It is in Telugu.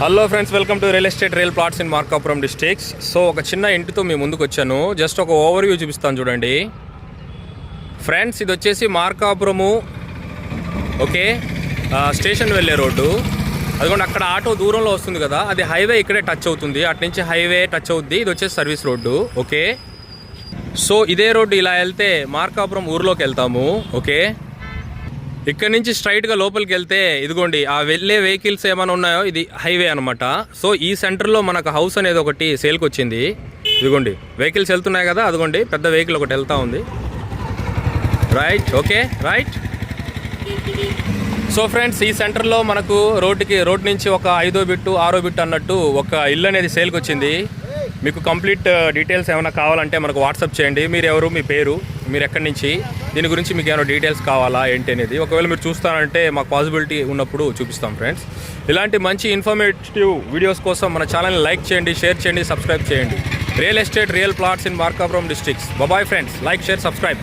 Hello friends, welcome to real estate real plots in Markapuram districts. So ఒక చిన్న ఇంటితో మీ ముందుకు వచ్చాను. జస్ట్ ఒక ఓవర్ వ్యూ చూపిస్తాను చూడండి ఫ్రెండ్స్. ఇది వచ్చేసి మార్కాపురము ఓకే స్టేషన్ వెళ్ళే రోడ్డు. అదిగోండి అక్కడ ఆటో దూరంలో వస్తుంది కదా, అది హైవే ఇక్కడే టచ్ అవుతుంది. అటు నుంచి హైవే టచ్ అవుద్ది. ఇది వచ్చేసి సర్వీస్ రోడ్డు ఓకే. సో ఇదే రోడ్డు ఇలా వెళ్తే మార్కాపురం ఊర్లోకి వెళ్తాము ఓకే. ఇక్కడ నుంచి స్ట్రైట్గా లోపలికి వెళ్తే ఇదిగోండి ఆ వెళ్ళే వెహికల్స్ ఏమైనా ఉన్నాయో ఇది హైవే అనమాట. సో ఈ సెంటర్లో మనకు హౌస్ అనేది ఒకటి సేల్కి వచ్చింది. ఇదిగోండి వెహికల్స్ వెళ్తున్నాయి కదా, అదిగోండి పెద్ద వెహికల్ ఒకటి వెళ్తూ ఉంది. Right okay right. So friends, ఈ సెంటర్లో మనకు రోడ్ నుంచి ఒక 5వ బిట్టు 6వ బిట్టు అన్నట్టు ఒక ఇల్లు అనేది సేల్కి వచ్చింది. మీకు కంప్లీట్ డీటెయిల్స్ ఏమైనా కావాలంటే మనకు వాట్సాప్ చేయండి. మీరు ఎవరు, మీ పేరు, మీరు ఎక్కడి నుంచి, దీని గురించి మీకు ఏమైనా డీటెయిల్స్ కావాలా ఏంటి అనేది. ఒకవేళ మీరు చూస్తారంటే మాకు పాసిబిలిటీ ఉన్నప్పుడు చూపిస్తాం ఫ్రెండ్స్. ఇలాంటి మంచి ఇన్ఫర్మేటివ్ వీడియోస్ కోసం మన ఛానల్ని లైక్ చేయండి, షేర్ చేయండి, సబ్స్క్రైబ్ చేయండి. Real estate real plots in Markapuram districts. Bye friends, like, share, subscribe.